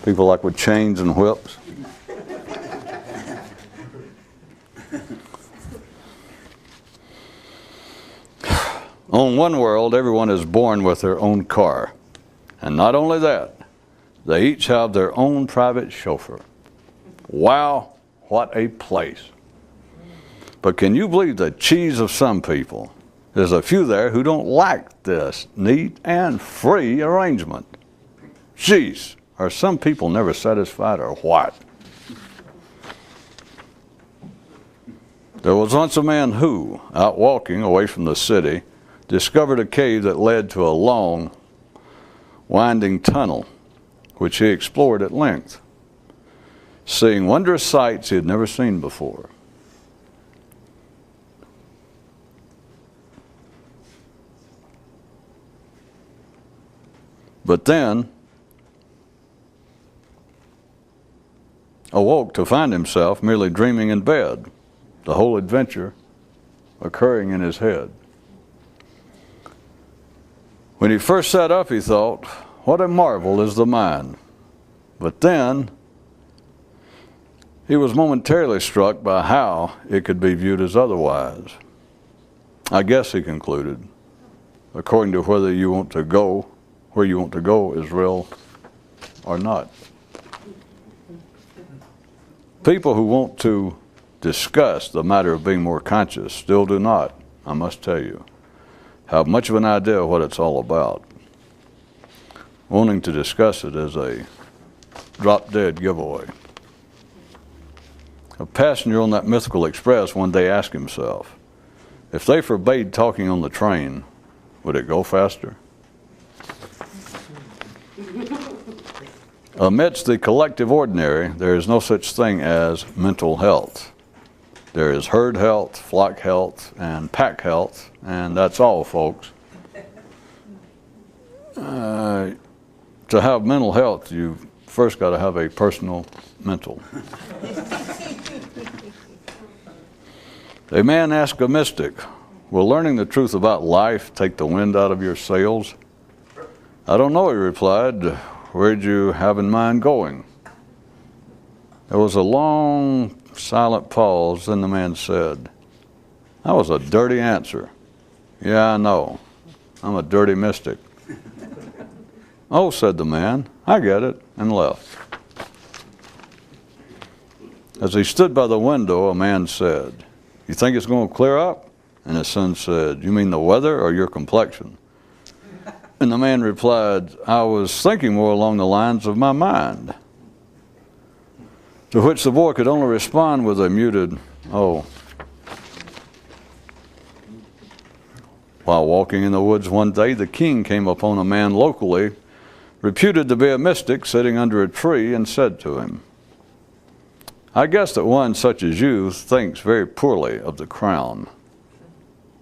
People like with chains and whips. On one world, everyone is born with their own car. And not only that, they each have their own private chauffeur. Wow, what a place. But can you believe the cheese of some people? There's a few there who don't like this neat and free arrangement. Jeez, are some people never satisfied or what? There was once a man who, out walking away from the city, discovered a cave that led to a long, winding tunnel, which he explored at length, seeing wondrous sights he had never seen before. But then awoke to find himself merely dreaming in bed, the whole adventure occurring in his head. When he first sat up, he thought, what a marvel is the mind. But then he was momentarily struck by how it could be viewed as otherwise. I guess, he concluded, according to whether you want to go, where you want to go is real or not. People who want to discuss the matter of being more conscious still do not, I must tell you, have much of an idea of what it's all about. Wanting to discuss it is a drop-dead giveaway. A passenger on that mythical express one day asked himself, if they forbade talking on the train, would it go faster? Amidst the collective ordinary, there is no such thing as mental health. There is herd health, flock health, and pack health, and that's all, folks. To have mental health, you've first got to have a personal mental. A man asked a mystic, will learning the truth about life take the wind out of your sails? I don't know, he replied. Where'd you have in mind going? There was a long, silent pause, then the man said, that was a dirty answer. Yeah, I know. I'm a dirty mystic. Oh, said the man, I get it, and left. As he stood by the window, a man said, you think it's going to clear up? And his son said, you mean the weather or your complexion? And the man replied, I was thinking more along the lines of my mind. To which the boy could only respond with a muted, oh. While walking in the woods one day, the king came upon a man locally, reputed to be a mystic, sitting under a tree, and said to him, I guess that one such as you thinks very poorly of the crown.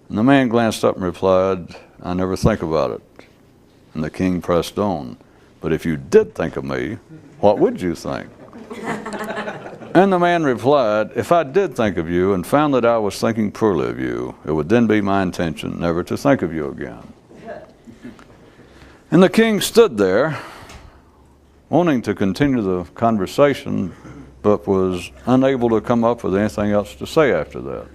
And the man glanced up and replied, I never think about it. And the king pressed on, but if you did think of me, what would you think? And the man replied, if I did think of you and found that I was thinking poorly of you, it would then be my intention never to think of you again. And the king stood there, wanting to continue the conversation, but was unable to come up with anything else to say after that.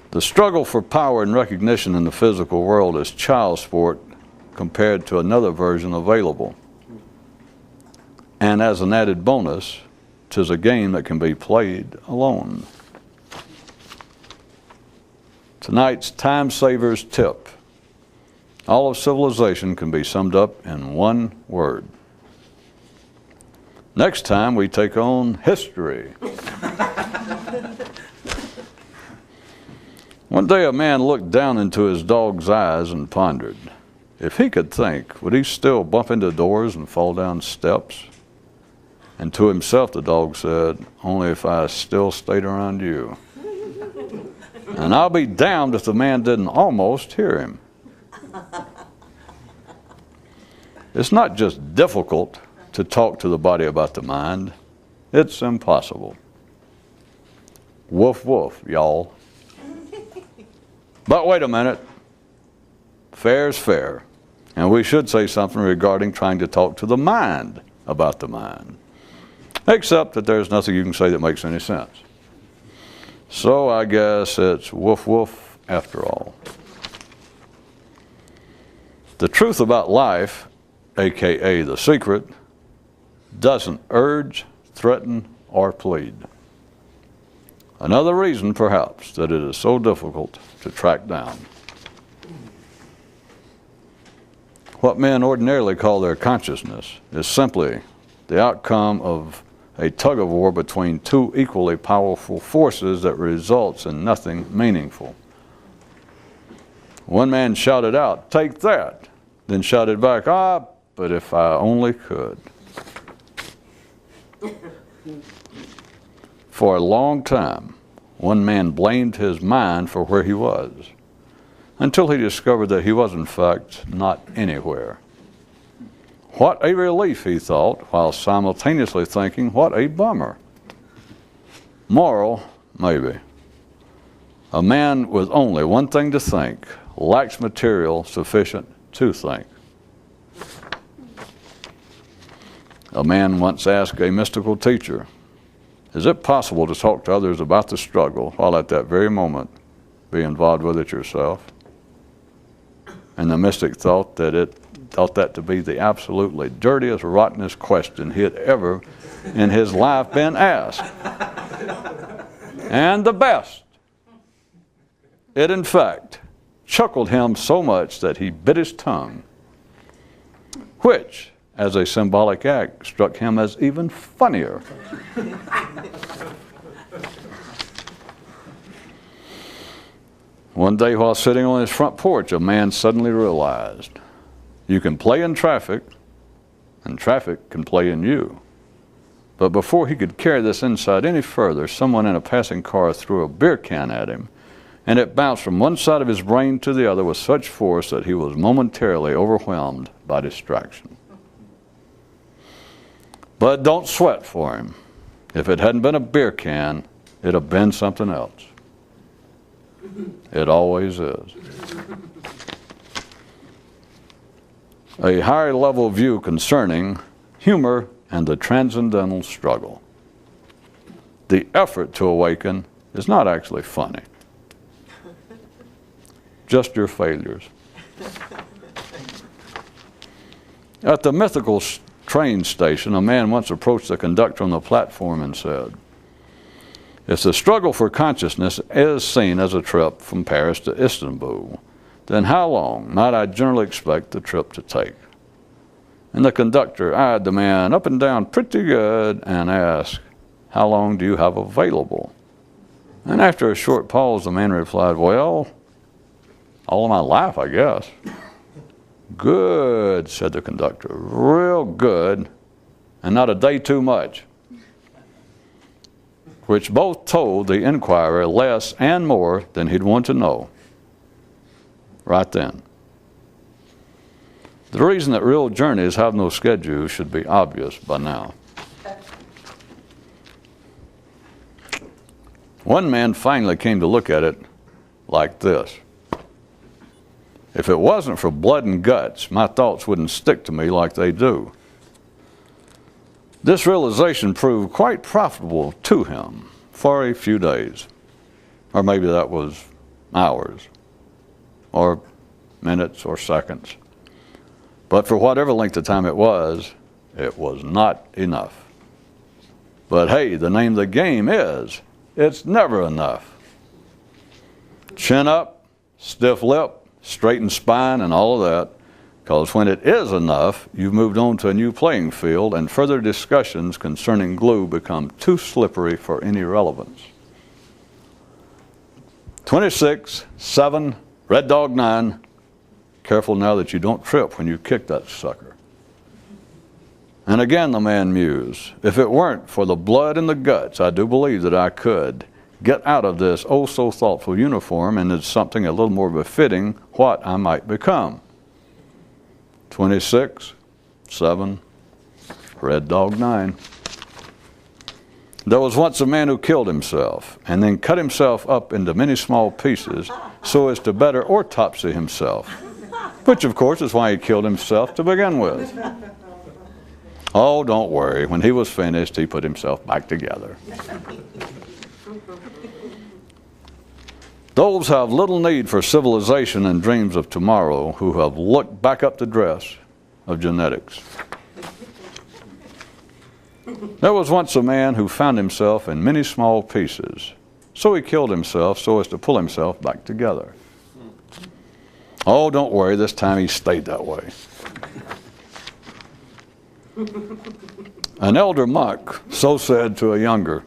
The struggle for power and recognition in the physical world is child's sport compared to another version available. And as an added bonus, 'tis a game that can be played alone. Tonight's time saver's tip. All of civilization can be summed up in one word. Next time we take on history. One day a man looked down into his dog's eyes and pondered. If he could think, would he still bump into doors and fall down steps? And to himself the dog said, only if I still stayed around you. And I'll be damned if the man didn't almost hear him. It's not just difficult to talk to the body about the mind. It's impossible. Woof woof, y'all. But wait a minute. Fair's fair. And we should say something regarding trying to talk to the mind about the mind. Except that there's nothing you can say that makes any sense. So I guess it's woof woof after all. The truth about life, aka the secret, doesn't urge, threaten, or plead. Another reason, perhaps, that it is so difficult to track down. What men ordinarily call their consciousness is simply the outcome of a tug-of-war between two equally powerful forces that results in nothing meaningful. One man shouted out, "Take that," then shouted back, "But if I only could." For a long time, one man blamed his mind for where he was, until he discovered that he was in fact not anywhere. What a relief, he thought, while simultaneously thinking, what a bummer. Moral, maybe. A man with only one thing to think lacks material sufficient to think. A man once asked a mystical teacher, "Is it possible to talk to others about the struggle while at that very moment be involved with it yourself?" And the mystic thought that to be the absolutely dirtiest, rottenest question he had ever in his life been asked. And the best. It, in fact, chuckled him so much that he bit his tongue, which, as a symbolic act, struck him as even funnier. One day while sitting on his front porch, a man suddenly realized, you can play in traffic, and traffic can play in you. But before he could carry this insight any further, someone in a passing car threw a beer can at him, and it bounced from one side of his brain to the other with such force that he was momentarily overwhelmed by distraction. But don't sweat for him. If it hadn't been a beer can, it'd have been something else. It always is. A higher level view concerning humor and the transcendental struggle. The effort to awaken is not actually funny. Just your failures. At the mythical train station, a man once approached the conductor on the platform and said, "If the struggle for consciousness is seen as a trip from Paris to Istanbul, then how long might I generally expect the trip to take?" And the conductor eyed the man up and down pretty good and asked, "How long do you have available?" And after a short pause, the man replied, "Well, all of my life, I guess." "Good," said the conductor, "real good, and not a day too much." Which both told the inquirer less and more than he'd want to know right then. The reason that real journeys have no schedule should be obvious by now. One man finally came to look at it like this. If it wasn't for blood and guts, my thoughts wouldn't stick to me like they do. This realization proved quite profitable to him for a few days. Or maybe that was hours, or minutes, or seconds. But for whatever length of time it was not enough. But hey, the name of the game is, it's never enough. Chin up, stiff lip, straightened spine, and all of that. Because when it is enough, you've moved on to a new playing field, and further discussions concerning glue become too slippery for any relevance. 26, 7, Red Dog 9. Careful now that you don't trip when you kick that sucker. And again the man mused, if it weren't for the blood and the guts, I do believe that I could get out of this oh so thoughtful uniform and into something a little more befitting what I might become. 26, 7, Red Dog 9. There was once a man who killed himself and then cut himself up into many small pieces so as to better autopsy himself. Which, of course, is why he killed himself to begin with. Oh, don't worry. When he was finished, he put himself back together. Those have little need for civilization and dreams of tomorrow who have looked back up the dress of genetics. There was once a man who found himself in many small pieces. So he killed himself so as to pull himself back together. Oh, don't worry, this time he stayed that way. An elder monk so said to a younger,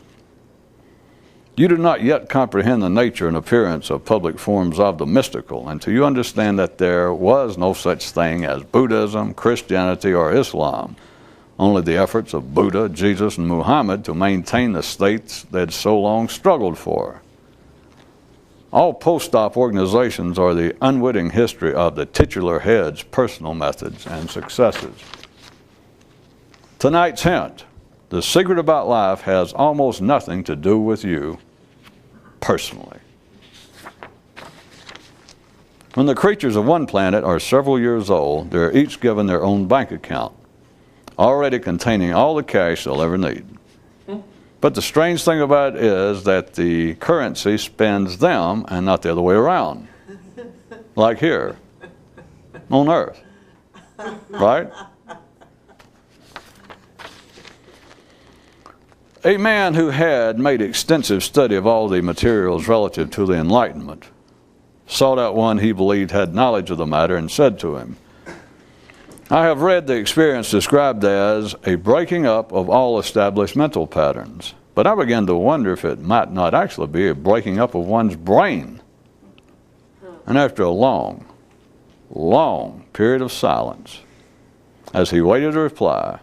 "You do not yet comprehend the nature and appearance of public forms of the mystical until you understand that there was no such thing as Buddhism, Christianity, or Islam. Only the efforts of Buddha, Jesus, and Muhammad to maintain the states they'd so long struggled for. All post-op organizations are the unwitting history of the titular head's personal methods and successes." Tonight's hint: the secret about life has almost nothing to do with you personally. When the creatures of one planet are several years old, they're each given their own bank account, already containing all the cash they'll ever need. But the strange thing about it is that the currency spends them and not the other way around. Like here on Earth, right? A man who had made extensive study of all the materials relative to the Enlightenment sought out one he believed had knowledge of the matter and said to him, "I have read the experience described as a breaking up of all established mental patterns, but I began to wonder if it might not actually be a breaking up of one's brain." And after a long, long period of silence, as he waited a reply,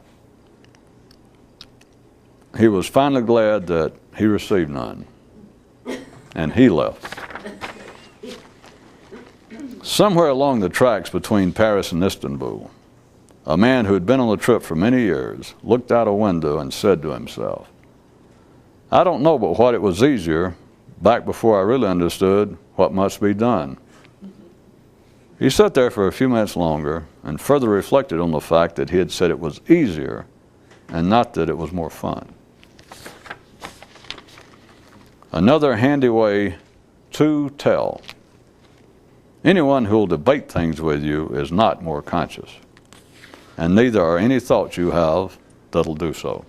he was finally glad that he received none, and he left. Somewhere along the tracks between Paris and Istanbul, a man who had been on the trip for many years looked out a window and said to himself, "I don't know but what it was easier back before I really understood what must be done." He sat there for a few minutes longer and further reflected on the fact that he had said it was easier and not that it was more fun. Another handy way to tell: anyone who will debate things with you is not more conscious, and neither are any thoughts you have that'll do so.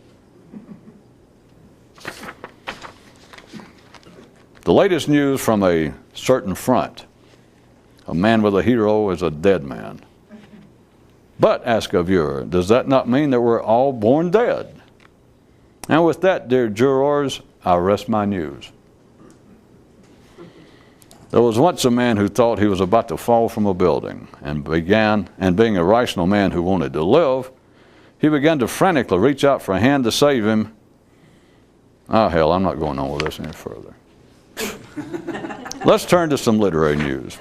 The latest news from a certain front: a man with a hero is a dead man. But, ask a viewer, does that not mean that we're all born dead? And with that, dear jurors, I rest my news. There was once a man who thought he was about to fall from a building, and being a rational man who wanted to live, he began to frantically reach out for a hand to save him. Oh, hell, I'm not going on with this any further. Let's turn to some literary news.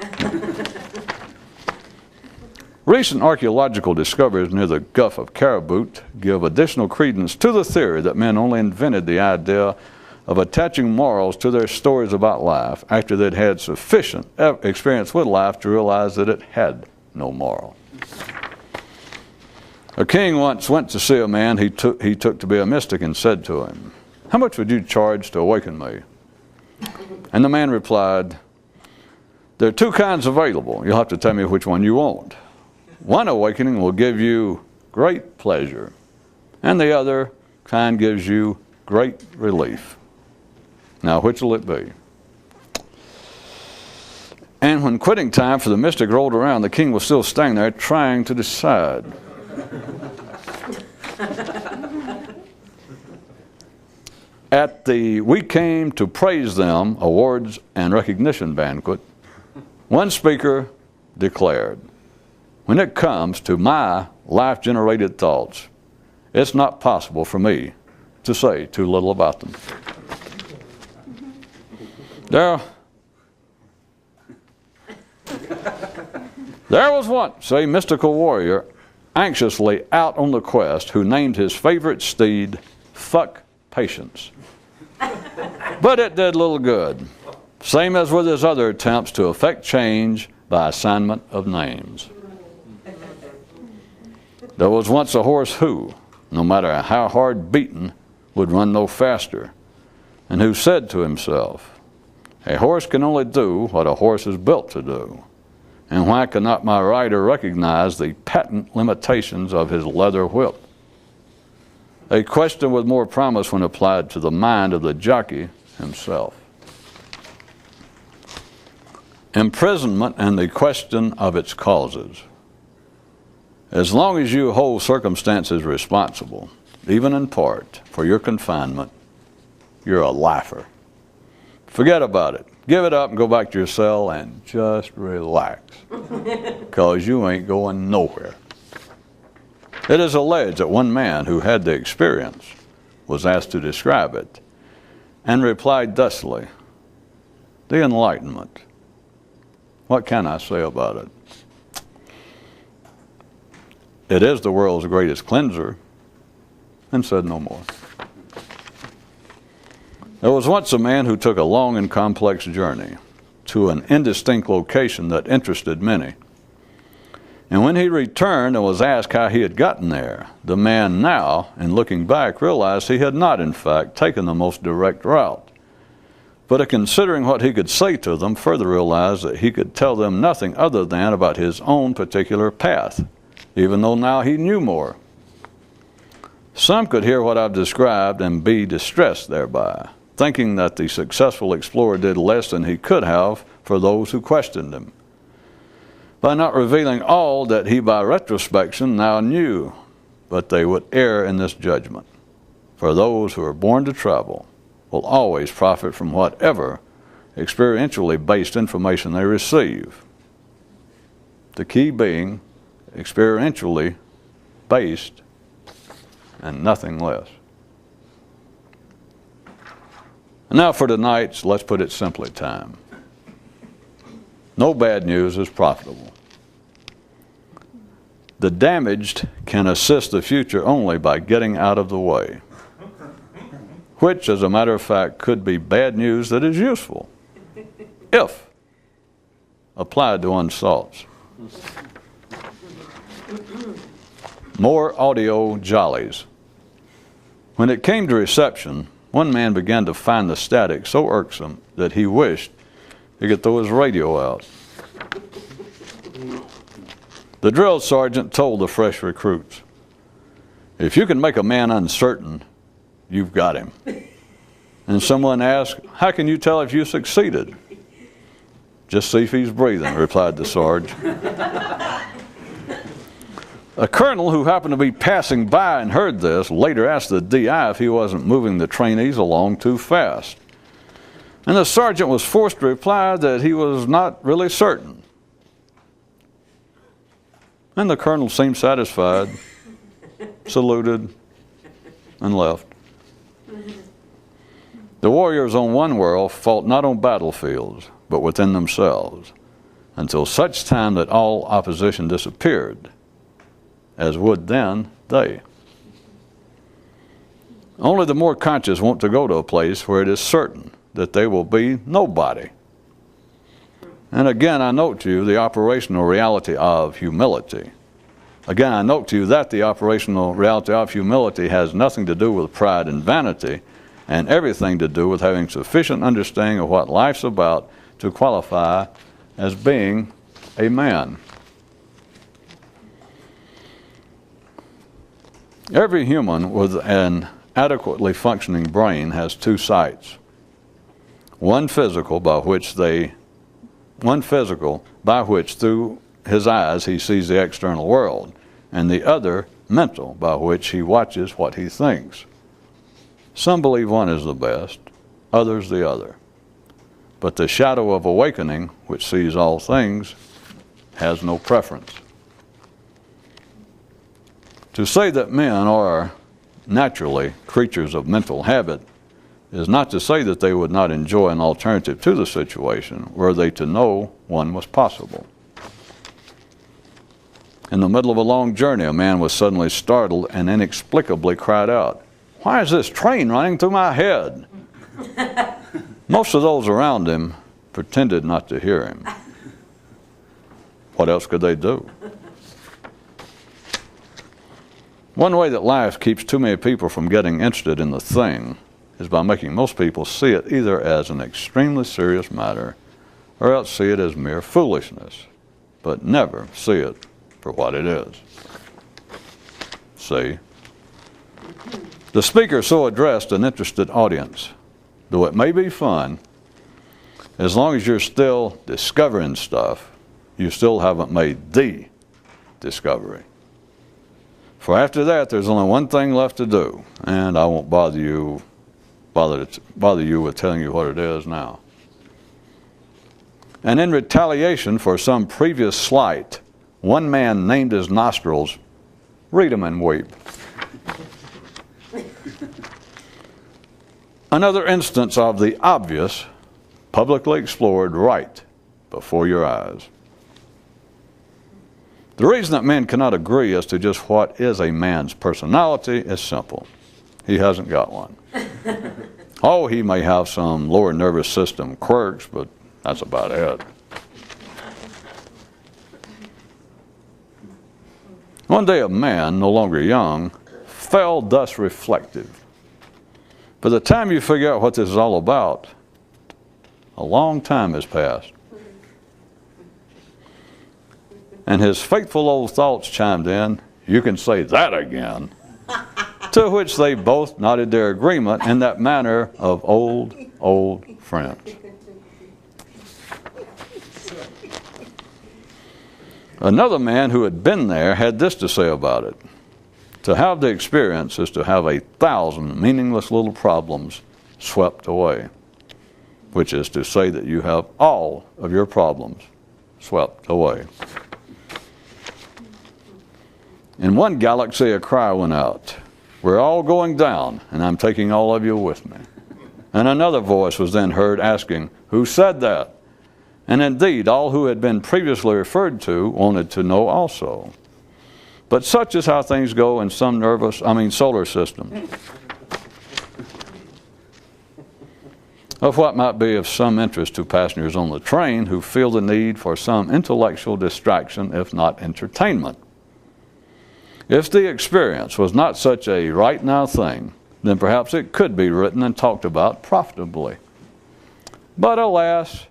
Recent archaeological discoveries near the Gulf of Caribou give additional credence to the theory that men only invented the idea of attaching morals to their stories about life after they'd had sufficient experience with life to realize that it had no moral. A king once went to see a man he took to be a mystic and said to him, "How much would you charge to awaken me?" And the man replied, "There are two kinds available. You'll have to tell me which one you want. One awakening will give you great pleasure, and the other kind gives you great relief. Now, which will it be?" And when quitting time for the mystic rolled around, the king was still standing there trying to decide. At the "We Came to Praise Them" awards and recognition banquet, one speaker declared, "When it comes to my life-generated thoughts, it's not possible for me to say too little about them." There was once a mystical warrior anxiously out on the quest who named his favorite steed Fuck Patience. But it did little good, same as with his other attempts to effect change by assignment of names. There was once a horse who, no matter how hard beaten, would run no faster, and who said to himself, a horse can only do what a horse is built to do, and why cannot my rider recognize the patent limitations of his leather whip? A question with more promise when applied to the mind of the jockey himself. Imprisonment and the question of its causes. As long as you hold circumstances responsible, even in part, for your confinement, you're a lifer. Forget about it. Give it up and go back to your cell and just relax, because you ain't going nowhere. It is alleged that one man who had the experience was asked to describe it and replied thusly, the enlightenment. What can I say about it? It is the world's greatest cleanser, and said no more. There was once a man who took a long and complex journey to an indistinct location that interested many. And when he returned and was asked how he had gotten there, the man now, in looking back, realized he had not, in fact, taken the most direct route. But considering what he could say to them, further realized that he could tell them nothing other than about his own particular path, even though now he knew more. Some could hear what I've described and be distressed thereby, thinking that the successful explorer did less than he could have for those who questioned him, by not revealing all that he by retrospection now knew, but they would err in this judgment. For those who are born to travel will always profit from whatever experientially based information they receive. The key being experientially based and nothing less. And now for tonight's, let's put it simply, time. No bad news is profitable. The damaged can assist the future only by getting out of the way, which, as a matter of fact, could be bad news that is useful, if applied to one's thoughts. More audio jollies. When it came to reception, one man began to find the static so irksome that he wished he could throw his radio out. The drill sergeant told the fresh recruits, if you can make a man uncertain, you've got him. And someone asked, how can you tell if you succeeded? Just see if he's breathing, replied the Sarge. A colonel who happened to be passing by and heard this later asked the DI if he wasn't moving the trainees along too fast. And the sergeant was forced to reply that he was not really certain. And the colonel seemed satisfied, saluted, and left. The warriors on one world fought not on battlefields, but within themselves, until such time that all opposition disappeared, as would then they. Only the more conscious want to go to a place where it is certain that they will be nobody. And again, I note to you the operational reality of humility. Again, I note to you that the operational reality of humility has nothing to do with pride and vanity, and everything to do with having sufficient understanding of what life's about to qualify as being a man. Every human with an adequately functioning brain has two sights. One physical by which through his eyes he sees the external world, and the other mental by which he watches what he thinks. Some believe one is the best, others the other. But the shadow of awakening, which sees all things, has no preference. To say that men are naturally creatures of mental habit is not to say that they would not enjoy an alternative to the situation were they to know one was possible. In the middle of a long journey, a man was suddenly startled and inexplicably cried out, "Why is this train running through my head?" Most of those around him pretended not to hear him. What else could they do? One way that life keeps too many people from getting interested in the thing is by making most people see it either as an extremely serious matter or else see it as mere foolishness, but never see it for what it is. See? The speaker so addressed an interested audience. Though it may be fun, as long as you're still discovering stuff, you still haven't made the discovery. For after that, there's only one thing left to do, and I won't bother you with telling you what it is now. And in retaliation for some previous slight, one man named his nostrils, read them and weep. Another instance of the obvious publicly explored right before your eyes. The reason that men cannot agree as to just what is a man's personality is simple. He hasn't got one. Oh, he may have some lower nervous system quirks, but that's about it. One day a man, no longer young, fell thus reflective. By the time you figure out what this is all about, a long time has passed. And his faithful old thoughts chimed in, "You can say that again." To which they both nodded their agreement in that manner of old friends. Another man who had been there had this to say about it. To have the experience is to have 1,000 meaningless little problems swept away, which is to say that you have all of your problems swept away. In one galaxy, a cry went out, "We're all going down, and I'm taking all of you with me." And another voice was then heard asking, "Who said that?" And indeed, all who had been previously referred to wanted to know also. But such is how things go in some solar systems. Of what might be of some interest to passengers on the train who feel the need for some intellectual distraction, if not entertainment. If the experience was not such a right now thing, then perhaps it could be written and talked about profitably. But alas,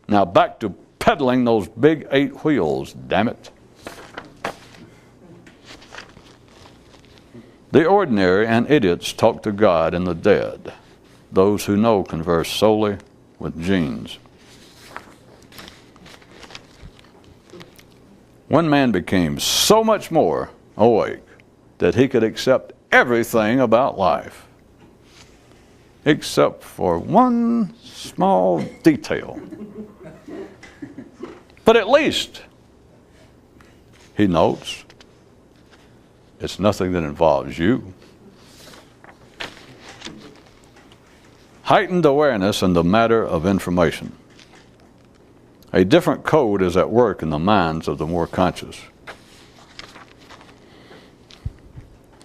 now back to pedaling those big 8 wheels, damn it. The ordinary and idiots talk to God and the dead. Those who know converse solely with genes. One man became so much more awake that he could accept everything about life, except for one small detail. But at least, he notes, it's nothing that involves you. Heightened awareness in the matter of information. A different code is at work in the minds of the more conscious.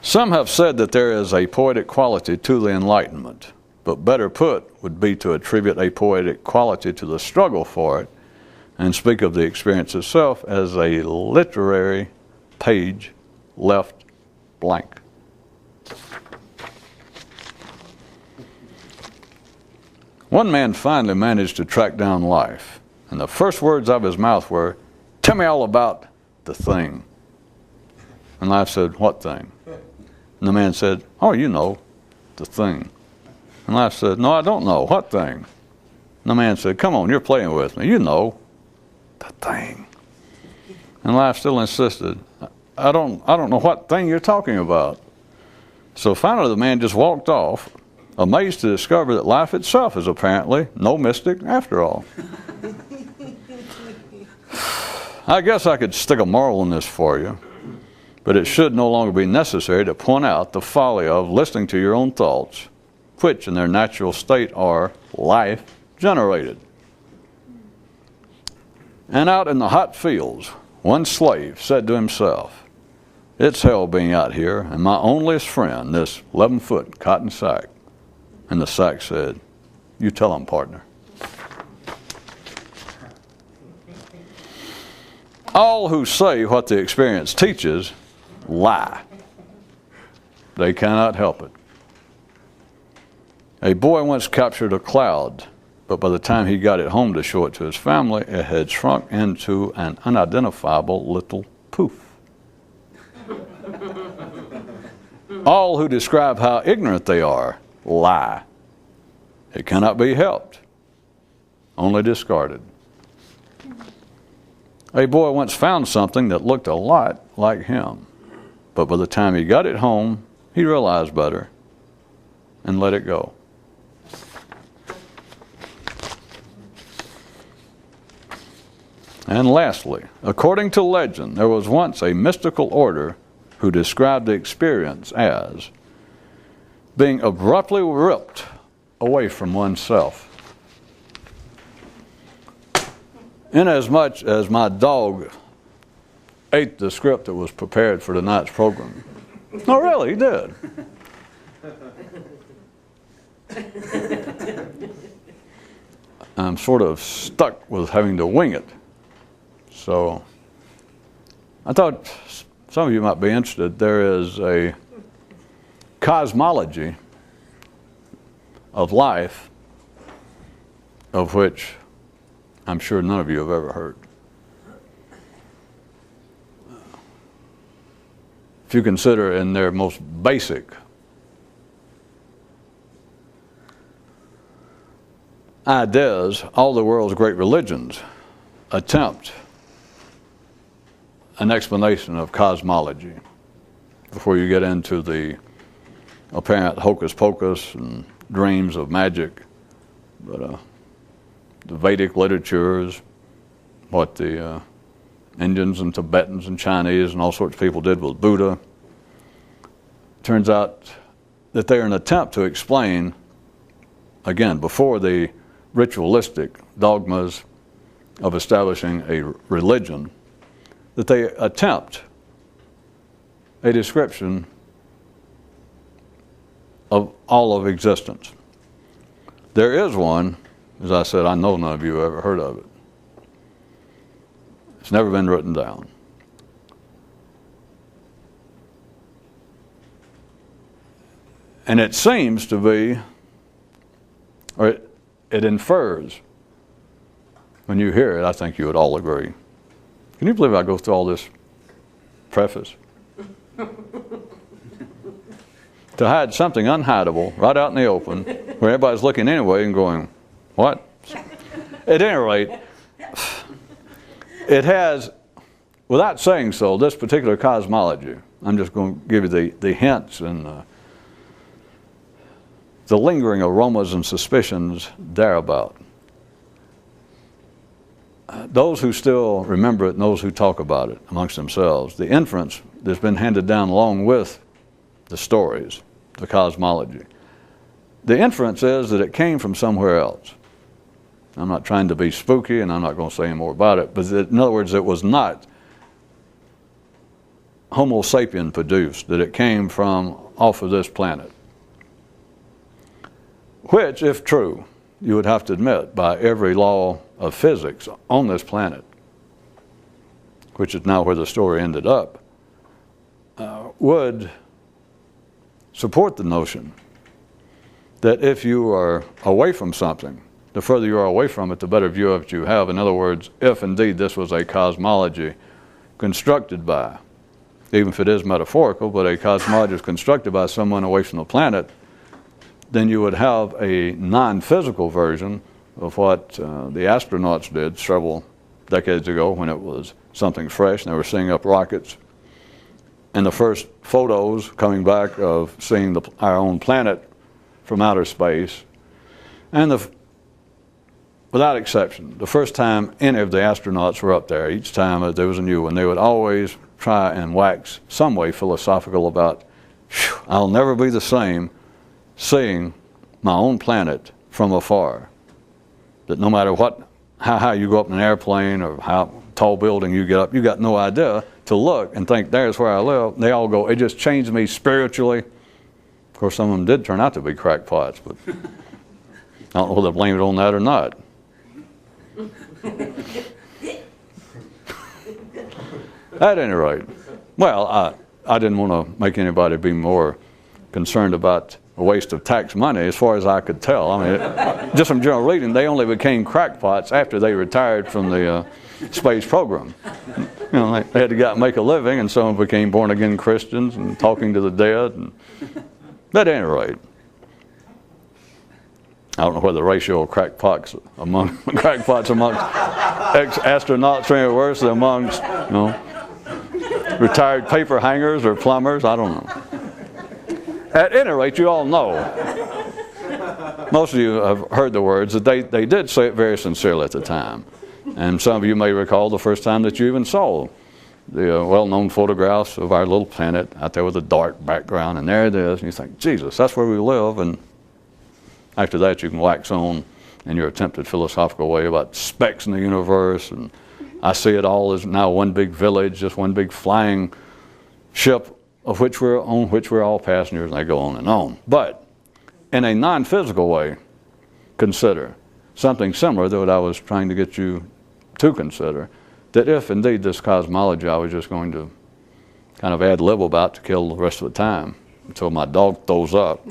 Some have said that there is a poetic quality to the Enlightenment, but better put would be to attribute a poetic quality to the struggle for it and speak of the experience itself as a literary page left blank. One man finally managed to track down life, and the first words of his mouth were, "Tell me all about the thing." And life said, "What thing?" And the man said, "Oh, you know, the thing." And life said, "No, I don't know. What thing?" And the man said, "Come on, you're playing with me. You know, the thing." And life still insisted, I don't know what thing you're talking about." So finally the man just walked off, amazed to discover that life itself is apparently no mystic after all. I guess I could stick a moral in this for you, but it should no longer be necessary to point out the folly of listening to your own thoughts, which in their natural state are life-generated. And out in the hot fields, one slave said to himself, "It's hell being out here, and my onlyest friend, this 11-foot cotton sack." And the sack said, "You tell him, partner." All who say what the experience teaches lie. They cannot help it. A boy once captured a cloud, but by the time he got it home to show it to his family, it had shrunk into an unidentifiable little poof. All who describe how ignorant they are lie. It cannot be helped, only discarded. A boy once found something that looked a lot like him, but by the time he got it home, he realized better and let it go. And lastly, according to legend, there was once a mystical order who described the experience as being abruptly ripped away from oneself. Inasmuch as my dog ate the script that was prepared for tonight's program. No, really, he did. I'm sort of stuck with having to wing it. So I thought some of you might be interested. There is a cosmology of life of which I'm sure none of you have ever heard. If you consider in their most basic ideas, all the world's great religions attempt an explanation of cosmology before you get into the apparent hocus pocus and dreams of magic. But the Vedic literatures, what the Indians and Tibetans and Chinese and all sorts of people did with Buddha, turns out that they are an attempt to explain, again, before the ritualistic dogmas of establishing a religion, that they attempt a description of all of existence. There is one, as I said, I know none of you have ever heard of it. It's never been written down. And it seems to be, or it infers, when you hear it, I think you would all agree. Can you believe I go through all this preface? To hide something unhideable right out in the open, where everybody's looking anyway and going, what? At any rate, it has, without saying so, this particular cosmology, I'm just going to give you the hints and the lingering aromas and suspicions thereabout. Those who still remember it and those who talk about it amongst themselves, the inference that's been handed down along with the stories, the cosmology, the inference is that it came from somewhere else. I'm not trying to be spooky, and I'm not going to say any more about it, but in other words, it was not Homo sapien produced, that it came from off of this planet. Which, if true, you would have to admit by every law of physics on this planet, which is now where the story ended up, would support the notion that if you are away from something, the further you are away from it, the better view of it you have. In other words, if indeed this was a cosmology constructed by, even if it is metaphorical, but a cosmology is constructed by someone away from the planet, then you would have a non-physical version of what the astronauts did several decades ago when it was something fresh and they were seeing up rockets. And the first photos coming back of seeing our own planet from outer space, and without exception, the first time any of the astronauts were up there, each time there was a new one, they would always try and wax some way philosophical about, I'll never be the same seeing my own planet from afar. That no matter how high you go up in an airplane or how tall building you get up, you got no idea to look and think, there's where I live. They all go, it just changed me spiritually. Of course, some of them did turn out to be crackpots, but I don't know whether to blame it on that or not. At any rate, well, I didn't want to make anybody be more concerned about a waste of tax money, as far as I could tell. I mean, just from general reading, they only became crackpots after they retired from the space program. You know, they had to go out and make a living, and some became born-again Christians and talking to the dead. But at any rate, I don't know whether the ratio of crackpots amongst ex-astronauts are any worse than amongst, retired paper hangers or plumbers. I don't know. At any rate, you all know, most of you have heard the words, that they did say it very sincerely at the time. And some of you may recall the first time that you even saw the well-known photographs of our little planet out there with a dark background, and there it is, and you think, Jesus, that's where we live. And after that, you can wax on in your attempted philosophical way about specks in the universe, and I see it all as now one big village, just one big flying ship on which we're all passengers, and they go on and on. But in a non-physical way, consider something similar to what I was trying to get you to consider, that if indeed this cosmology I was just going to kind of ad lib about to kill the rest of the time until my dog throws up.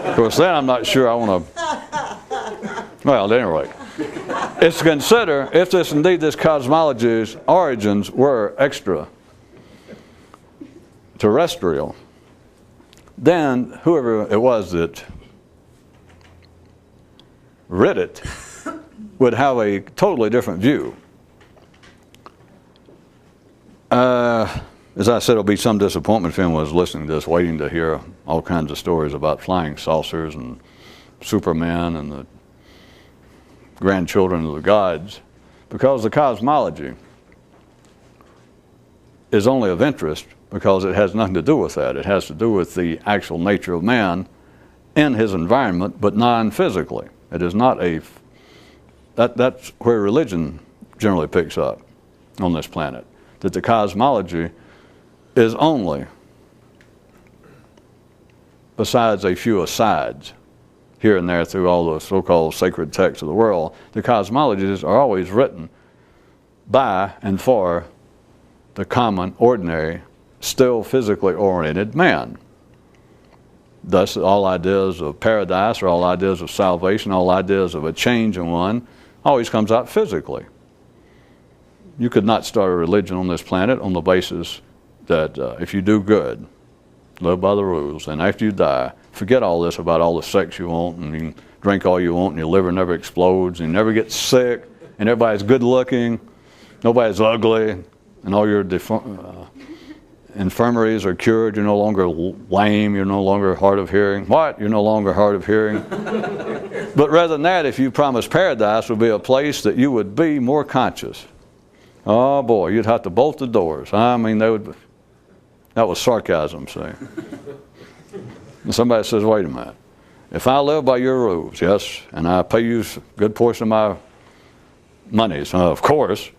Of course, then I'm not sure I want to, well, anyway. It's to consider if this cosmology's origins were extraterrestrial, then whoever it was that read it would have a totally different view. As I said, it'll be some disappointment if anyone was listening to this, waiting to hear all kinds of stories about flying saucers and Superman and the grandchildren of the gods, because the cosmology is only of interest because it has nothing to do with that. It has to do with the actual nature of man in his environment, but non-physically. It is not that's where religion generally picks up on this planet, that the cosmology is only, besides a few asides here and there through all the so-called sacred texts of the world, the cosmologies are always written by and for the common, ordinary, still physically oriented man. Thus, all ideas of paradise, or all ideas of salvation, all ideas of a change in one, always comes out physically. You could not start a religion on this planet on the basis that if you do good, live by the rules, and after you die, forget all this about all the sex you want, and you can drink all you want, and your liver never explodes, and you never get sick, and everybody's good looking, nobody's ugly, and all your infirmaries are cured. You're no longer lame, you're no longer hard of hearing. What? You're no longer hard of hearing? But rather than that, if you promise paradise would be a place that you would be more conscious. Oh boy, you'd have to bolt the doors. I mean, that was sarcasm, see. And somebody says, wait a minute. If I live by your rules, yes, and I pay you a good portion of my monies, of course,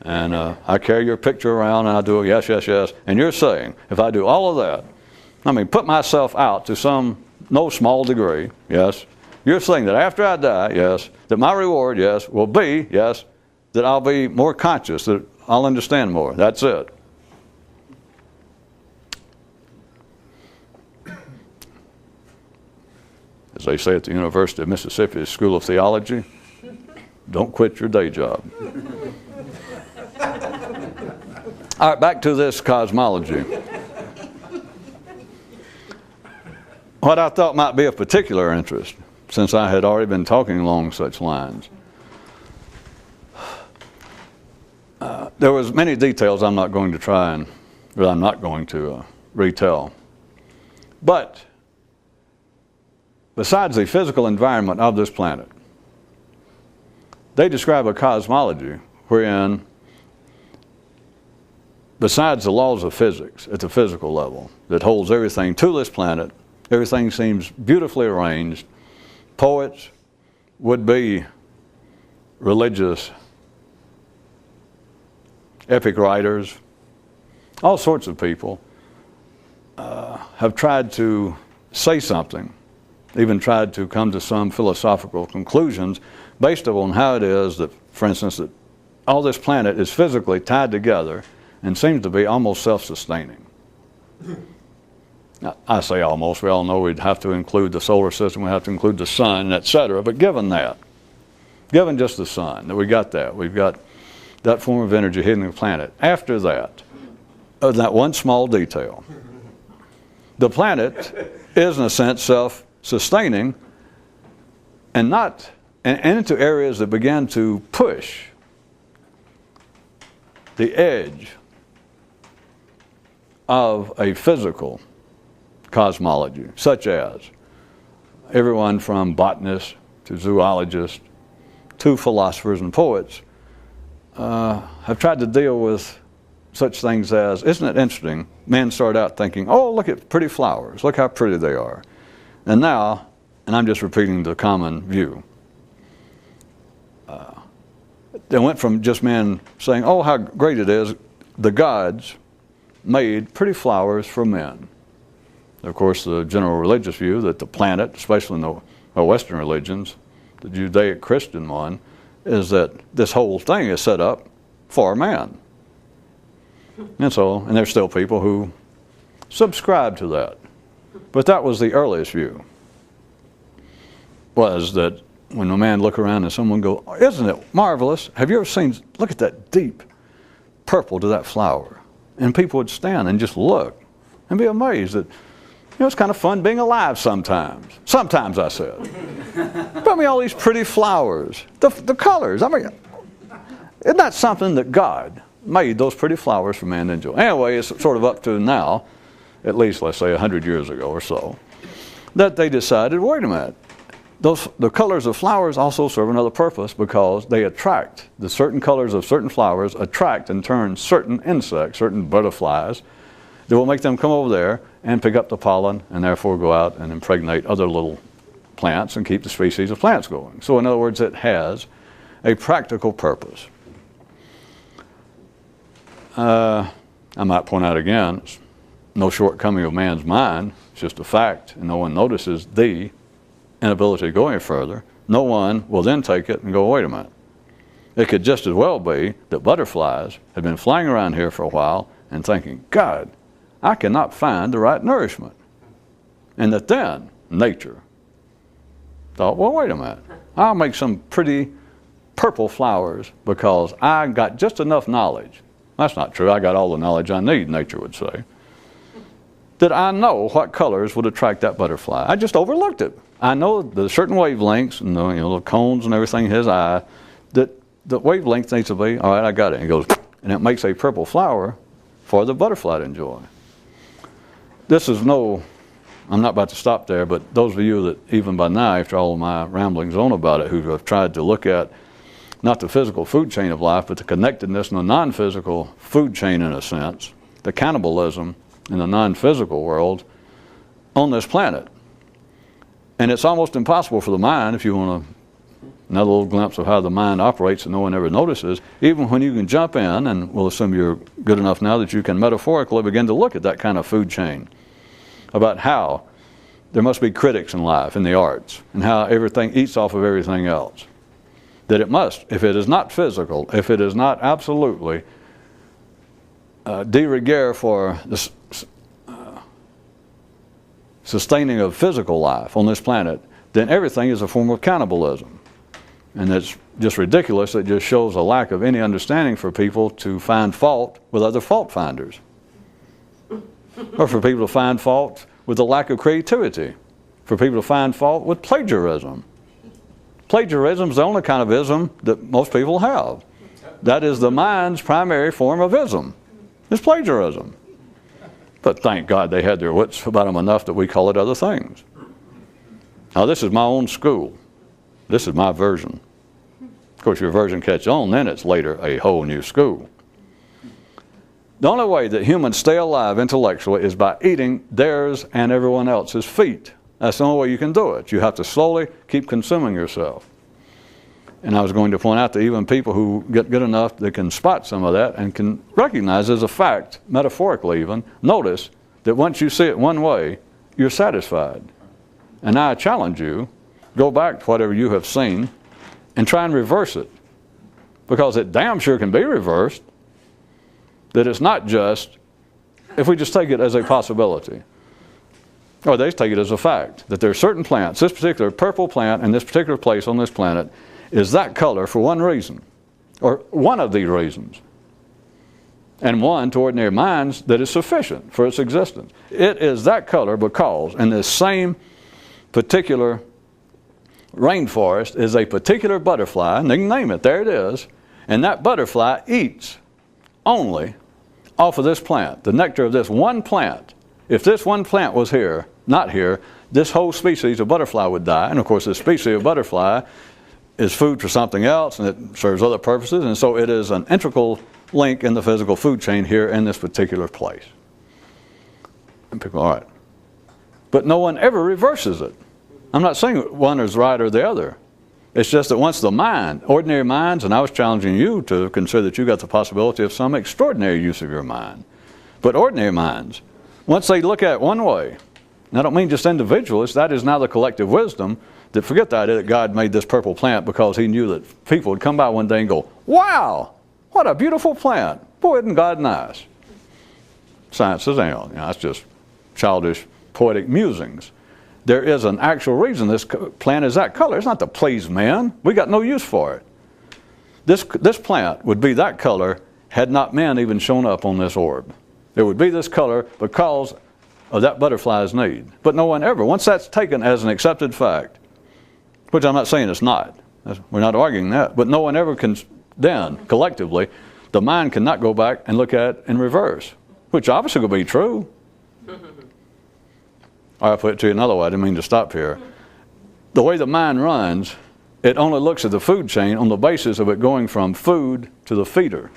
and I carry your picture around and I do yes, yes, yes, and you're saying, if I do all of that, I mean, put myself out to no small degree, yes, you're saying that after I die, yes, that my reward, yes, will be, yes, that I'll be more conscious, that I'll understand more. That's it. As they say at the University of Mississippi School of Theology, don't quit your day job. All right, back to this cosmology. What I thought might be of particular interest, since I had already been talking along such lines, there was many details I'm not going to retell. But besides the physical environment of this planet, they describe a cosmology wherein, besides the laws of physics at the physical level that holds everything to this planet, everything seems beautifully arranged. Poets, would-be religious epic writers, all sorts of people have tried to say something, even tried to come to some philosophical conclusions based upon how it is that for instance, that all this planet is physically tied together and seems to be almost self-sustaining. Now, I say almost. We all know we'd have to include the solar system, we'd have to include the sun, etc. But given just the sun, that we've got that form of energy hitting the planet. After that, that one small detail, the planet is in a sense self-sustaining and into areas that began to push the edge of a physical cosmology, such as everyone from botanists to zoologists to philosophers and poets have tried to deal with such things as, isn't it interesting, men start out thinking, oh, look at pretty flowers, look how pretty they are. And now, and I'm just repeating the common view, they went from just men saying, oh, how great it is, the gods made pretty flowers for men. Of course, the general religious view that the planet, especially in the Western religions, the Judaic-Christian one, is that this whole thing is set up for man. And there's still people who subscribe to that. But that was the earliest view, was that when a man look around and someone go, oh, isn't it marvelous? Have you ever seen, look at that deep purple to that flower. And people would stand and just look and be amazed that, it's kind of fun being alive sometimes. Sometimes, I said. But I mean, all these pretty flowers, the colors. I mean, isn't that something that God made those pretty flowers for man to enjoy? Anyway, it's sort of up to now, at least let's say 100 years ago or so, that they decided, wait a minute, the colors of flowers also serve another purpose, because they attract, the certain colors of certain flowers attract and turn certain insects, certain butterflies, that will make them come over there and pick up the pollen and therefore go out and impregnate other little plants and keep the species of plants going. So in other words, it has a practical purpose. I might point out again, it's no shortcoming of man's mind, it's just a fact, and no one notices the inability to go any further. No one will then take it and go, wait a minute. It could just as well be that butterflies have been flying around here for a while and thinking, God, I cannot find the right nourishment. And that then nature thought, well, wait a minute. I'll make some pretty purple flowers because I got just enough knowledge. That's not true. I got all the knowledge I need, nature would say. That I know what colors would attract that butterfly. I just overlooked it. I know the certain wavelengths and the cones and everything in his eye, that the wavelength needs to be, all right, I got it. And it goes, and it makes a purple flower for the butterfly to enjoy. This is I'm not about to stop there, but those of you that even by now, after all of my ramblings on about it, who have tried to look at not the physical food chain of life, but the connectedness in the non-physical food chain in a sense, the cannibalism in the non-physical world on this planet. And it's almost impossible for the mind, if you want another little glimpse of how the mind operates that no one ever notices, even when you can jump in, and we'll assume you're good enough now that you can metaphorically begin to look at that kind of food chain, about how there must be critics in life, in the arts, and how everything eats off of everything else. That it must, if it is not physical, if it is not absolutely de rigueur for the sustaining of physical life on this planet, then everything is a form of cannibalism. And it's just ridiculous. It just shows a lack of any understanding for people to find fault with other fault finders. Or for people to find fault with the lack of creativity. For people to find fault with plagiarism. Plagiarism is the only kind of ism that most people have. That is the mind's primary form of ism. It's plagiarism. But thank God they had their wits about them enough that we call it other things. Now this is my own school. This is my version. Of course, your version catches on, then it's later a whole new school. The only way that humans stay alive intellectually is by eating theirs and everyone else's feet. That's the only way you can do it. You have to slowly keep consuming yourself. And I was going to point out that even people who get good enough, they can spot some of that and can recognize as a fact, metaphorically even, notice that once you see it one way, you're satisfied. And now I challenge you, go back to whatever you have seen and try and reverse it. because it damn sure can be reversed, that it's not just, if we just take it as a possibility, or they take it as a fact, that there are certain plants, this particular purple plant in this particular place on this planet is that color for one reason, or one of these reasons, and one to ordinary minds that is sufficient for its existence. It is that color because in this same particular rainforest is a particular butterfly, and they can name it, there it is, and that butterfly eats only off of this plant, the nectar of this one plant. If this one plant was here, not here, this whole species of butterfly would die, and of course this species of butterfly is food for something else, and it serves other purposes, and so it is an integral link in the physical food chain here in this particular place. And people, all right. But no one ever reverses it. I'm not saying one is right or the other. It's just that once the mind, ordinary minds, and I was challenging you to consider that you got the possibility of some extraordinary use of your mind. But ordinary minds, once they look at it one way, and I don't mean just individuals, that is now the collective wisdom, that forget the idea that God made this purple plant because he knew that people would come by one day and go, wow, what a beautiful plant. Boy, isn't God nice? Science says, that's just childish, poetic musings. There is an actual reason this plant is that color. It's not to please men. We got no use for it. This plant would be that color had not men even shown up on this orb. It would be this color because of that butterfly's need. But no one ever, once that's taken as an accepted fact, which I'm not saying it's not. We're not arguing that. But no one ever can then, collectively, the mind cannot go back and look at it in reverse, which obviously will be true. I'll put it to you another way. I didn't mean to stop here. The way the mind runs, it only looks at the food chain on the basis of it going from food to the feeder.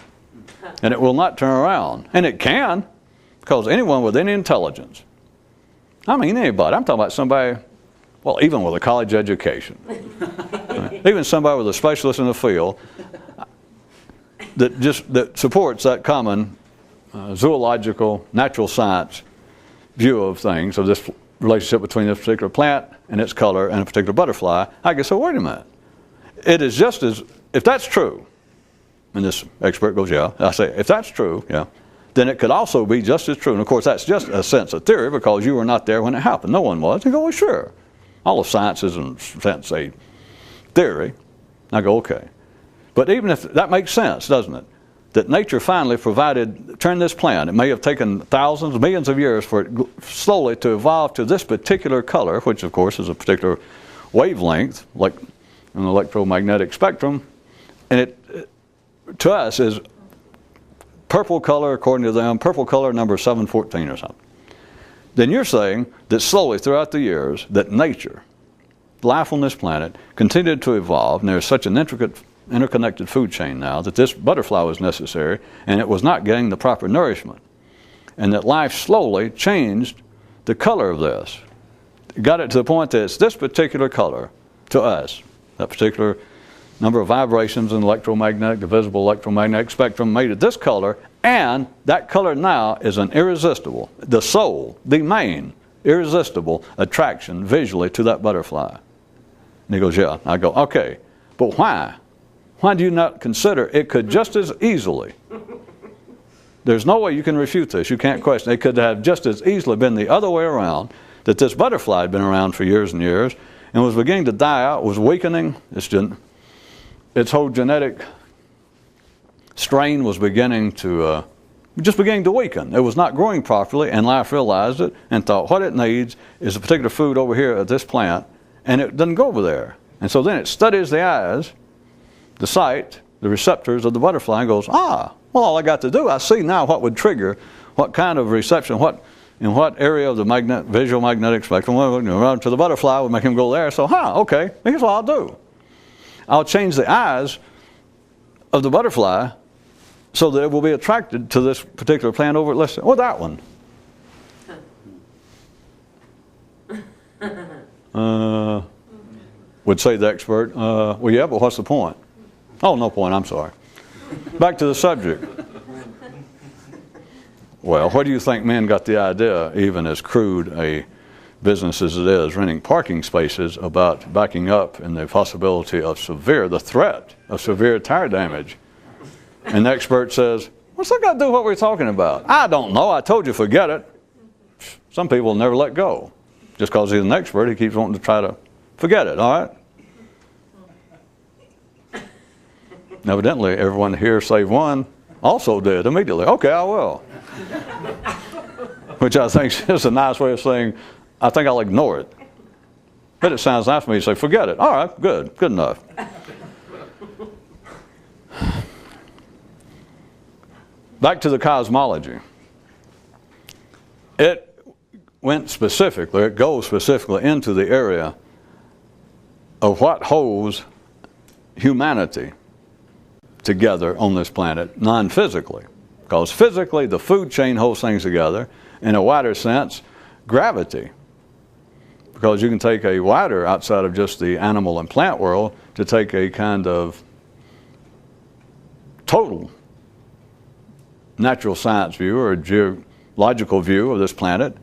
And it will not turn around. And it can, because anyone with any intelligence, I mean anybody, I'm talking about somebody, well, even with a college education, even somebody with a specialist in the field, that supports that common zoological, natural science view of things, of this relationship between this particular plant and its color and a particular butterfly, I guess, so wait a minute. It is just as, if that's true, and this expert goes, yeah, I say, if that's true, yeah, then it could also be just as true. And of course, that's just a sense of theory because you were not there when it happened. No one was. You go, well, sure. All of science is, in a sense, a theory. I go, okay. But even if that makes sense, doesn't it? That nature finally turned this plant. It may have taken thousands, millions of years for it slowly to evolve to this particular color, which of course is a particular wavelength, like an electromagnetic spectrum. And it to us is purple color, according to them, purple color number 714 or something. Then you're saying that slowly throughout the years that nature, life on this planet, continued to evolve, and there's such an interconnected food chain now that this butterfly was necessary and it was not getting the proper nourishment, and that life slowly changed the color of this. It got it to the point that it's this particular color to us, that particular number of vibrations in the visible electromagnetic spectrum made it this color, and that color now is an irresistible, the soul, the main irresistible attraction visually to that butterfly. And he goes, yeah. I go, okay, but why? Why do you not consider it could just as easily, there's no way you can refute this, you can't question it, could have just as easily been the other way around, that this butterfly had been around for years and years and was beginning to die out, was weakening, its whole genetic strain was beginning to weaken. It was not growing properly, and life realized it and thought what it needs is a particular food over here at this plant, and it doesn't go over there. And so then it studies the eyes, the sight, the receptors of the butterfly, and goes, well, all I got to do, I see now what would trigger, what kind of reception, in what area of the visual magnetic spectrum, run to the butterfly would make him go there. So, okay, here's what I'll do. I'll change the eyes of the butterfly so that it will be attracted to this particular plant over at, let's say, that one. Would say the expert, well, yeah, but what's the point? Oh, no point, I'm sorry. Back to the subject. Well, where do you think men got the idea, even as crude a business as it is, renting parking spaces, about backing up in the possibility of the threat of severe tire damage And the expert says, what's that got to do with what we're talking about? I don't know. I told you forget it. Some people will never let go. Just because he's an expert, he keeps wanting to try to forget it, all right? Evidently, everyone here save one also did immediately. Okay, I will. Which I think is a nice way of saying, I think I'll ignore it. But it sounds nice for me to say, forget it. All right, good enough. Back to the cosmology. It goes specifically into the area of what holds humanity together on this planet, non-physically. Because physically, the food chain holds things together. In a wider sense, gravity. Because you can take a wider, outside of just the animal and plant world, to take a kind of total natural science view or geological view of this planet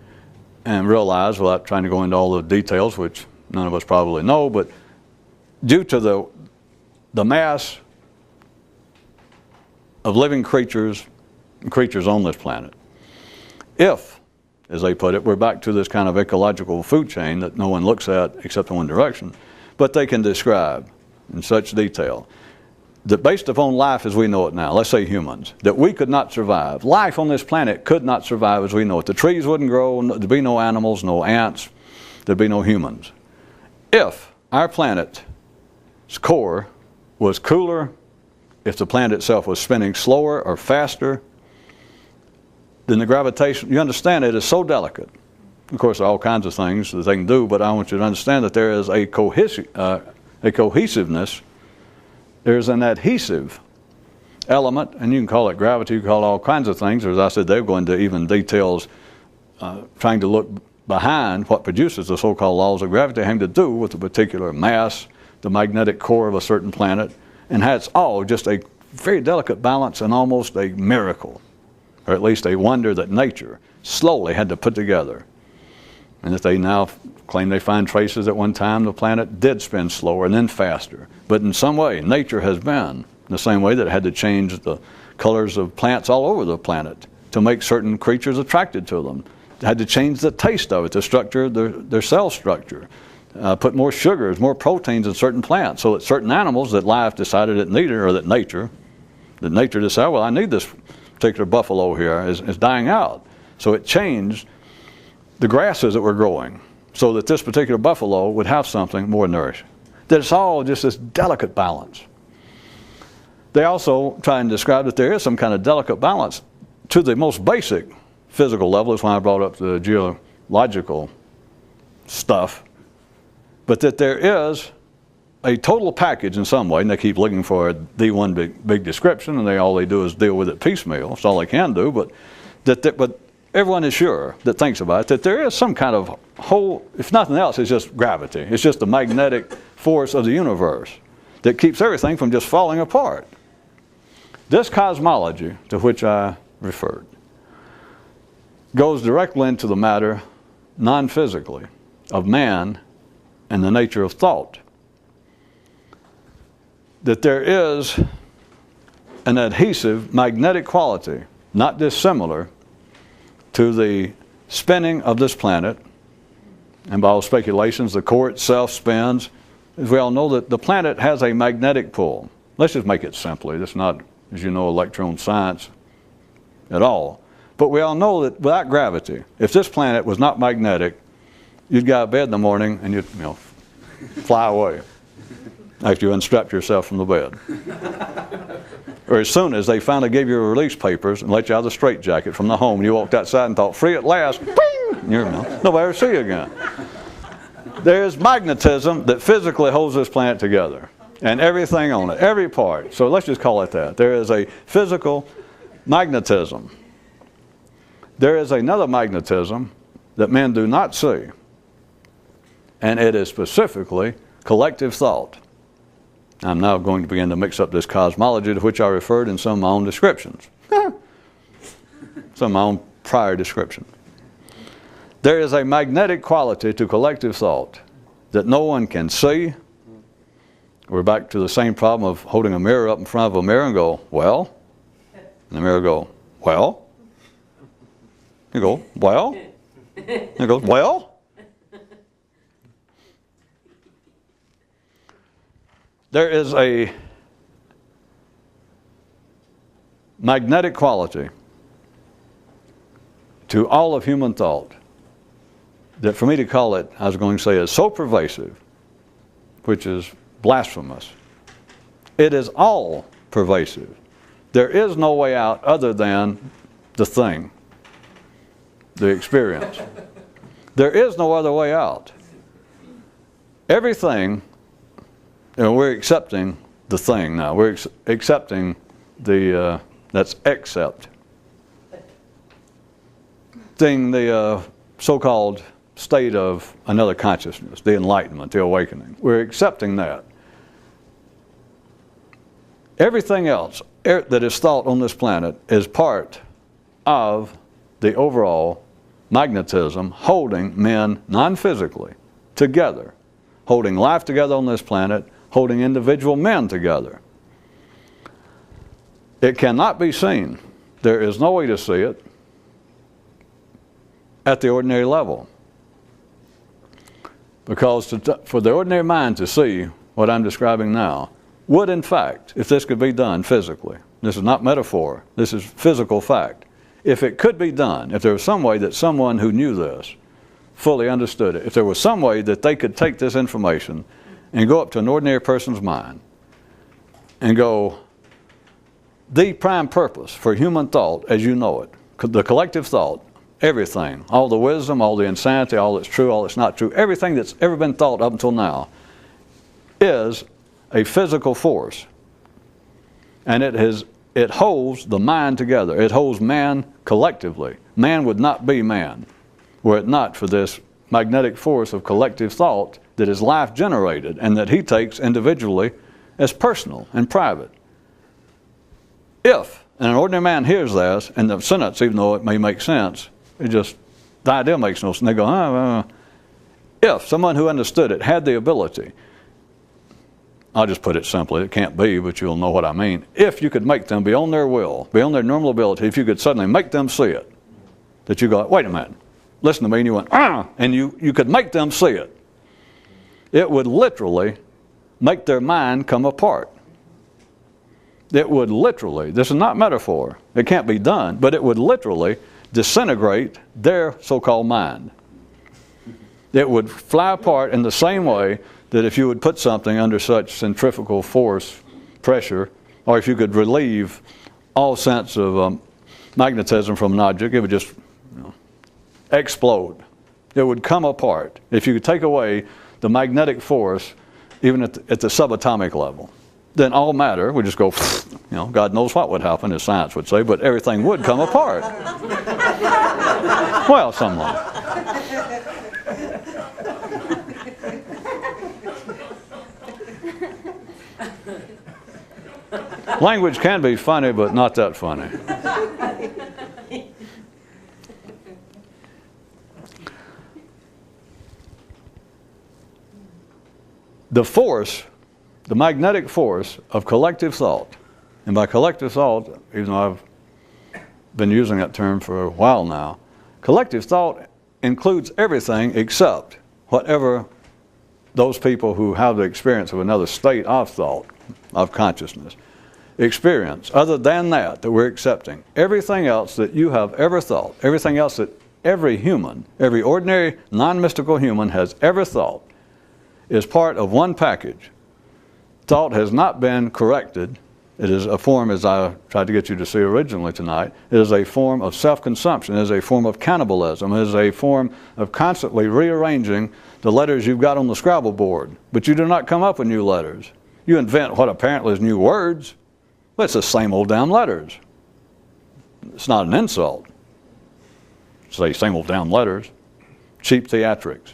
and realize, without trying to go into all the details, which none of us probably know, but due to the mass of living creatures on this planet, if, as they put it, we're back to this kind of ecological food chain that no one looks at except in one direction, but they can describe in such detail that based upon life as we know it now, let's say humans, that we could not survive. Life on this planet could not survive as we know it. The trees wouldn't grow, there'd be no animals, no ants, there'd be no humans. If our planet's core was cooler, if the planet itself was spinning slower or faster, then the gravitation, you understand, it is so delicate. Of course, there are all kinds of things that they can do, but I want you to understand that there is a cohesiveness. There's an adhesive element, and you can call it gravity, you can call it all kinds of things. As I said, they'll go into even details trying to look behind what produces the so-called laws of gravity, having to do with the particular mass, the magnetic core of a certain planet, and how it's all just a very delicate balance and almost a miracle, or at least a wonder that nature slowly had to put together. And that they now claim they find traces at one time the planet did spin slower and then faster. But in some way, nature has been the same way that it had to change the colors of plants all over the planet to make certain creatures attracted to them. It had to change the taste of it, the structure, their cell structure. Put more sugars, more proteins in certain plants so that certain animals that life decided it needed, or that nature decided, well, I need this particular buffalo here, is dying out. So it changed the grasses that were growing so that this particular buffalo would have something more nourishing. That it's all just this delicate balance. They also try and describe that there is some kind of delicate balance to the most basic physical level. That's why I brought up the geological stuff. But that there is a total package in some way, and they keep looking for the one big description, and all they do is deal with it piecemeal. That's all they can do. But everyone is sure that thinks about it, that there is some kind of whole, if nothing else, it's just gravity. It's just the magnetic force of the universe that keeps everything from just falling apart. This cosmology to which I referred goes directly into the matter, non-physically, of man and the nature of thought. That there is an adhesive magnetic quality, not dissimilar to the spinning of this planet, and by all speculations, the core itself spins. As we all know, that the planet has a magnetic pull. Let's just make it simply. It's not, as you know, electron science at all. But we all know that without gravity, if this planet was not magnetic, you'd get out of bed in the morning and you'd fly away after you unstrapped yourself from the bed. Or as soon as they finally gave you release papers and let you out of the straitjacket from the home, and you walked outside and thought, free at last, ping! Nobody ever see you again. There's magnetism that physically holds this planet together, and everything on it, every part. So let's just call it that. There is a physical magnetism. There is another magnetism that men do not see, and it is specifically collective thought. I'm now going to begin to mix up this cosmology to which I referred in some of my own descriptions. Some of my own prior descriptions. There is a magnetic quality to collective thought that no one can see. We're back to the same problem of holding a mirror up in front of a mirror and go, well, And the mirror go, well? You go, well? It goes, well? There is a magnetic quality to all of human thought that for me to call it, I was going to say, is so pervasive, which is blasphemous. It is all pervasive. There is no way out other than the thing, the experience. There is no other way out. Everything, we're accepting the thing now. We're accepting the, that's accept. The so-called state of another consciousness, the enlightenment, the awakening. We're accepting that. Everything else that is thought on this planet is part of the overall magnetism holding men non-physically together, holding life together on this planet, holding individual men together. It cannot be seen. There is no way to see it at the ordinary level. Because for the ordinary mind to see what I'm describing now would, in fact, if this could be done physically, this is not metaphor, this is physical fact. If it could be done, if there was some way that someone who knew this fully understood it, if there was some way that they could take this information and go up to an ordinary person's mind and go, the prime purpose for human thought as you know it, the collective thought, everything, all the wisdom, all the insanity, all that's true, all that's not true, everything that's ever been thought up until now is a physical force. And it holds the mind together. It holds man collectively. Man would not be man were it not for this magnetic force of collective thought that is life generated and that he takes individually as personal and private. If an ordinary man hears this, and the sentence, even though it may make sense, the idea makes no sense. They go, if someone who understood it had the ability, I'll just put it simply, it can't be, but you'll know what I mean. If you could make them beyond their will, beyond their normal ability, if you could suddenly make them see it, that you go, wait a minute, listen to me, and you went, and you could make them see it, it would literally make their mind come apart. It would literally, this is not metaphor, it can't be done, but it would literally disintegrate their so-called mind. It would fly apart in the same way that if you would put something under such centrifugal force, pressure, or if you could relieve all sense of magnetism from an object, it would just explode. It would come apart. If you could take away the magnetic force, even at the subatomic level, then all matter would just go, God knows what would happen, as science would say, but everything would come apart. Well, somewhat. Language can be funny, but not that funny. The force, the magnetic force of collective thought, and by collective thought, even though I've been using that term for a while now, collective thought includes everything except whatever those people who have the experience of another state of thought, of consciousness, experience. Other than that we're accepting. Everything else that you have ever thought, everything else that every human, every ordinary non-mystical human has ever thought is part of one package. Thought has not been corrected. It is a form, as I tried to get you to see originally tonight, it is a form of self-consumption. It is a form of cannibalism. It is a form of constantly rearranging the letters you've got on the Scrabble board. But you do not come up with new letters. You invent what apparently is new words, but it's the same old damn letters. It's not an insult. Say same old damn letters. Cheap theatrics.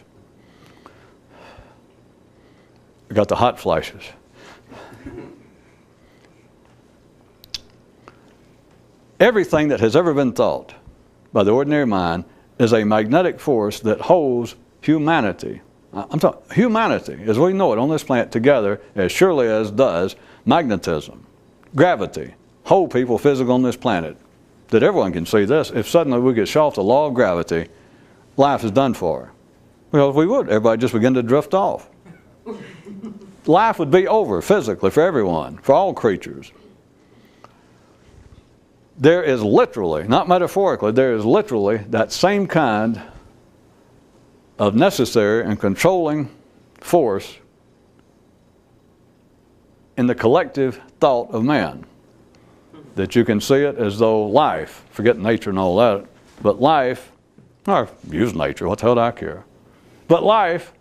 I got the hot flashes. Everything that has ever been thought by the ordinary mind is a magnetic force that holds humanity. I'm talking humanity as we know it on this planet together as surely as does magnetism, gravity, whole people physical on this planet, that everyone can see this, if suddenly we get shut off the law of gravity, life is done for. Well, if we would, everybody just begin to drift off. Life would be over physically for everyone, for all creatures. There is literally, not metaphorically, there is literally that same kind of necessary and controlling force in the collective thought of man. That you can see it as though life, forget nature and all that, but life, or use nature, what the hell do I care? But life,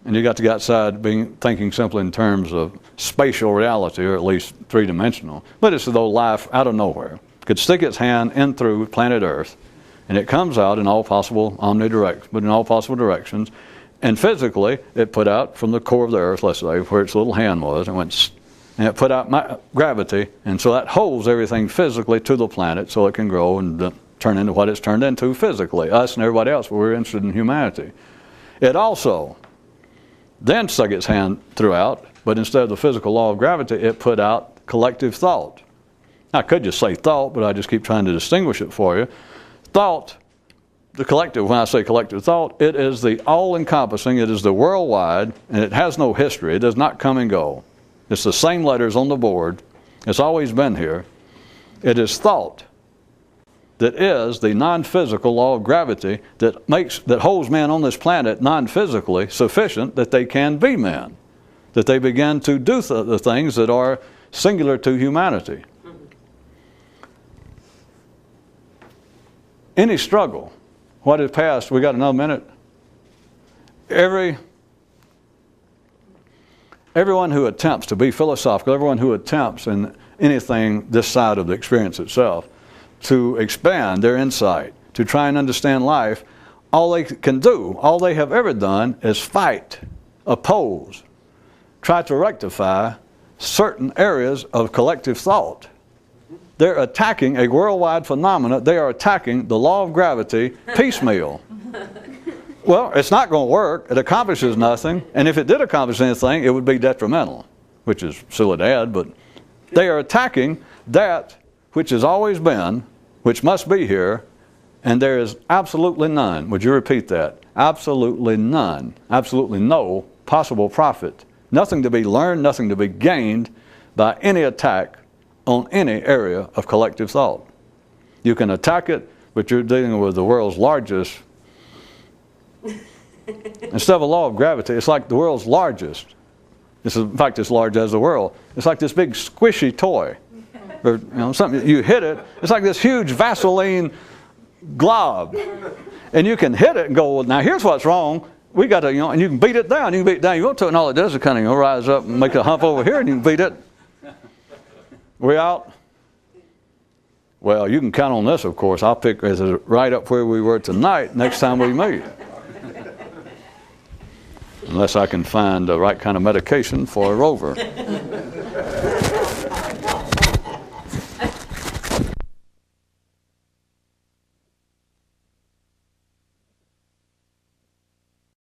and you got to get outside thinking simply in terms of spatial reality, or at least three-dimensional, but it's as though life out of nowhere could stick its hand in through planet Earth, and it comes out in all possible directions, and physically it put out from the core of the Earth, let's say, where its little hand was, and it put out gravity, and so that holds everything physically to the planet so it can grow and turn into what it's turned into physically, us and everybody else, but we're interested in humanity. It also then stuck its hand throughout, but instead of the physical law of gravity, it put out collective thought. I could just say thought, but I just keep trying to distinguish it for you. Thought, the collective, when I say collective thought, it is the all-encompassing, it is the worldwide, and it has no history. It does not come and go. It's the same letters on the board. It's always been here. It is thought that is the non-physical law of gravity that holds man on this planet non-physically sufficient that they can be man, that they begin to do the things that are singular to humanity. Any struggle, what is past, we got another minute. Everyone who attempts to be philosophical, everyone who attempts in anything this side of the experience itself, to expand their insight, to try and understand life, all they can do, all they have ever done is fight, oppose, try to rectify certain areas of collective thought. They're attacking a worldwide phenomenon. They are attacking the law of gravity piecemeal. Well, it's not going to work. It accomplishes nothing. And if it did accomplish anything, it would be detrimental, which is silly to add, but they are attacking that which has always been, which must be here, and there is absolutely none. Would you repeat that? Absolutely none. Absolutely no possible profit. Nothing to be learned, nothing to be gained by any attack on any area of collective thought. You can attack it, but you're dealing with the world's largest. Instead of a law of gravity, it's like the world's largest. In fact, it's large as the world. It's like this big squishy toy. Or, something, you hit it, it's like this huge Vaseline glob. And you can hit it and go, well, now here's what's wrong. We got to, and you can beat it down. You can beat it down. You want to, and all it does is kind of rise up and make a hump over here, and you can beat it. We out? Well, you can count on this, of course. I'll pick as right up where we were tonight next time we meet. Unless I can find the right kind of medication for a rover.